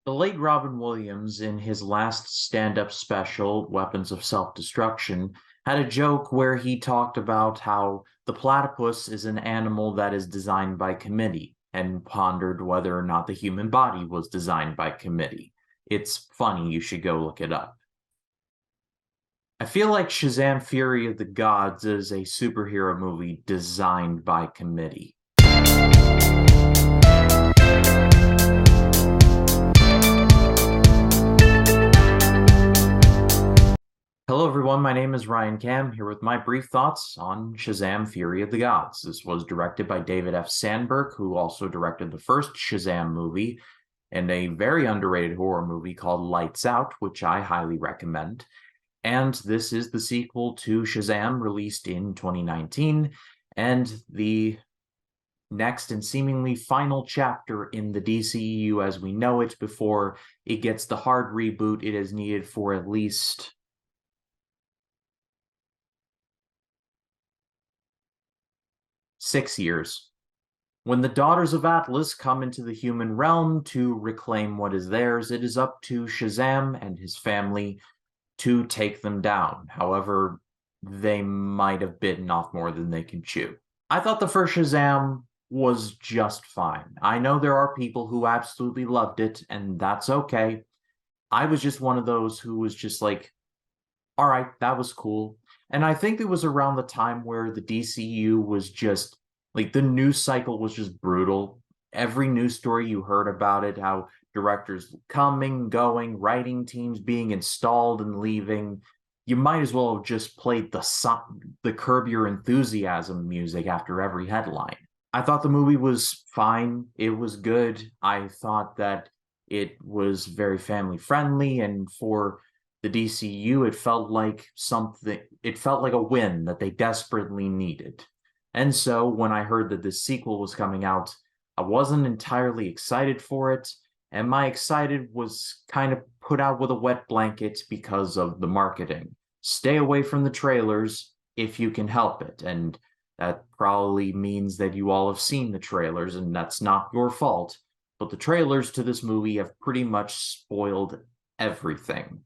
The late Robin Williams, in his last stand-up special, Weapons of Self-Destruction, had a joke where he talked about how the platypus is an animal that is designed by committee, and pondered whether or not the human body was designed by committee. It's funny, you should go look it up. I feel like Shazam Fury of the Gods is a superhero movie designed by committee. Hello everyone, my name is Ryan Cam, here with my brief thoughts on Shazam Fury of the Gods. This was directed by David F. Sandberg, who also directed the first Shazam movie, and a very underrated horror movie called Lights Out, which I highly recommend. And this is the sequel to Shazam, released in 2019, and the next and seemingly final chapter in the DCEU as we know it before it gets the hard reboot it is needed for at least 6 years. When the Daughters of Atlas come into the human realm to reclaim what is theirs, it is up to Shazam and his family to take them down. However, they might have bitten off more than they can chew. I thought the first Shazam was just fine. I know there are people who absolutely loved it, and that's okay. I was just one of those who was just like, all right, that was cool. And I think it was around the time where the DCU was just like the news cycle was just brutal. Every news story you heard about it, how directors coming, going, writing teams being installed and leaving. You might as well have just played the Curb Your Enthusiasm music after every headline. I thought the movie was fine. It was good. I thought that it was very family friendly, and for the DCU, it felt like a win that they desperately needed. And so when I heard that this sequel was coming out, I wasn't entirely excited for it, and my excited was kind of put out with a wet blanket because of the marketing. Stay away from the trailers if you can help it, and that probably means that you all have seen the trailers, and that's not your fault, but the trailers to this movie have pretty much spoiled everything.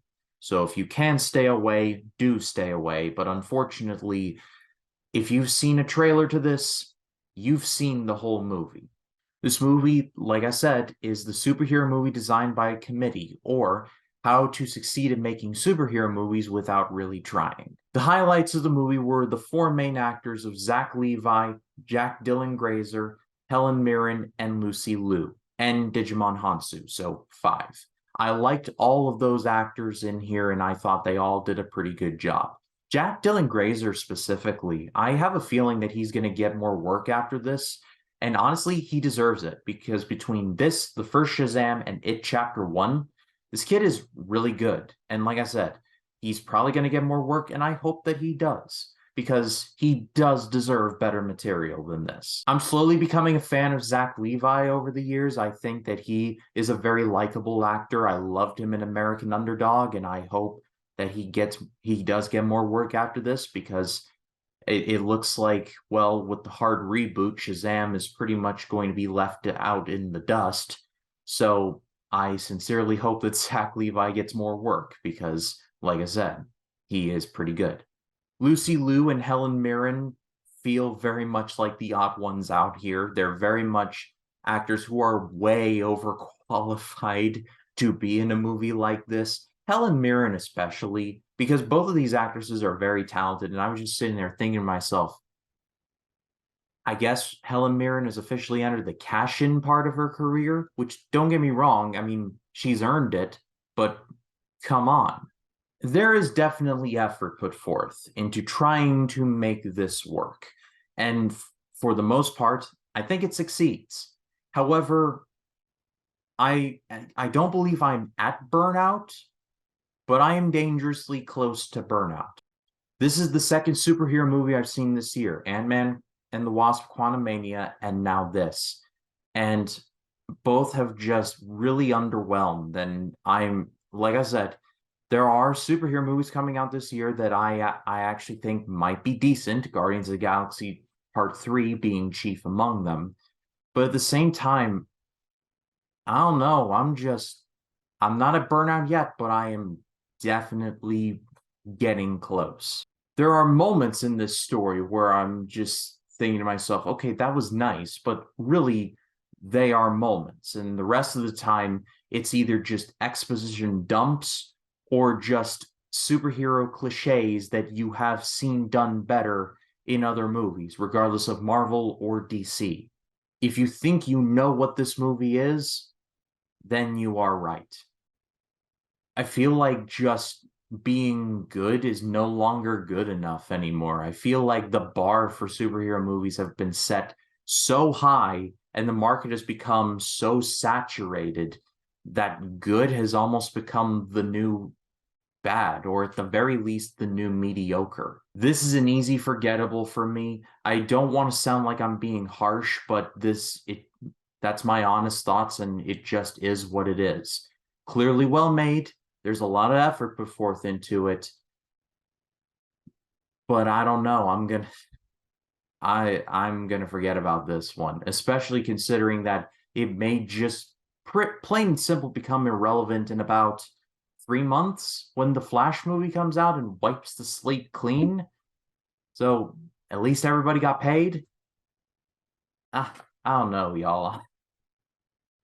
So if you can stay away, do stay away, but unfortunately, if you've seen a trailer to this, you've seen the whole movie. This movie, like I said, is the superhero movie designed by a committee, or how to succeed in making superhero movies without really trying. The highlights of the movie were the four main actors of Zach Levi, Jack Dylan Grazer, Helen Mirren, and Lucy Liu, and Digimon Hansu, so 5. I liked all of those actors in here, and I thought they all did a pretty good job. Jack Dylan Grazer specifically, I have a feeling that he's going to get more work after this, and honestly, he deserves it, because between this, the first Shazam, and It Chapter 1, this kid is really good. And like I said, he's probably going to get more work, and I hope that he does, because he does deserve better material than this. I'm slowly becoming a fan of Zach Levi over the years. I think that he is a very likable actor. I loved him in American Underdog, and I hope that he does get more work after this, because it looks like, well, with the hard reboot, Shazam is pretty much going to be left out in the dust. So I sincerely hope that Zach Levi gets more work, because, like I said, he is pretty good. Lucy Liu and Helen Mirren feel very much like the odd ones out here. They're very much actors who are way overqualified to be in a movie like this. Helen Mirren especially, because both of these actresses are very talented, and I was just sitting there thinking to myself, I guess Helen Mirren has officially entered the cash-in part of her career, which, don't get me wrong, I mean, she's earned it, but come on. There is definitely effort put forth into trying to make this work, and for the most part, I think it succeeds. However, I don't believe I'm at burnout, but I am dangerously close to burnout. This is the second superhero movie I've seen this year, Ant-Man and the Wasp: Quantumania, and now this. And both have just really underwhelmed. And like I said, there are superhero movies coming out this year that I actually think might be decent, Guardians of the Galaxy Part 3 being chief among them. But at the same time, I don't know, I'm not at burnout yet, but I am definitely getting close. There are moments in this story where I'm just thinking to myself, okay, that was nice, but really they are moments. And the rest of the time, it's either just exposition dumps or just superhero cliches that you have seen done better in other movies, regardless of Marvel or DC. If you think you know what this movie is, then you are right. I feel like just being good is no longer good enough anymore. I feel like the bar for superhero movies have been set so high and the market has become so saturated that good has almost become the new bad, or at the very least, the new mediocre. This is an easy forgettable for me. I don't want to sound like I'm being harsh, but that's my honest thoughts, and it just is what it is. Clearly well made. There's a lot of effort put forth into it, but I don't know. I'm gonna forget about this one, especially considering that it may just plain and simple become irrelevant in about 3 months when the Flash movie comes out and wipes the slate clean. So at least everybody got paid. Ah, I don't know, y'all.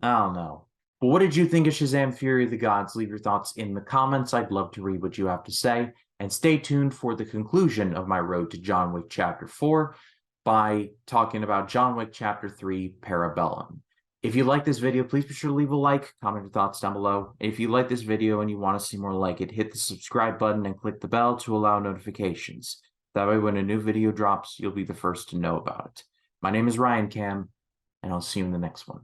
I don't know. But what did you think of Shazam Fury of the Gods? Leave your thoughts in the comments. I'd love to read what you have to say. And stay tuned for the conclusion of my road to John Wick Chapter 4 by talking about John Wick Chapter 3 Parabellum. If you like this video, please be sure to leave a like, comment your thoughts down below. If you like this video and you want to see more like it, hit the subscribe button and click the bell to allow notifications. That way when a new video drops, you'll be the first to know about it. My name is Ryan Cam, and I'll see you in the next one.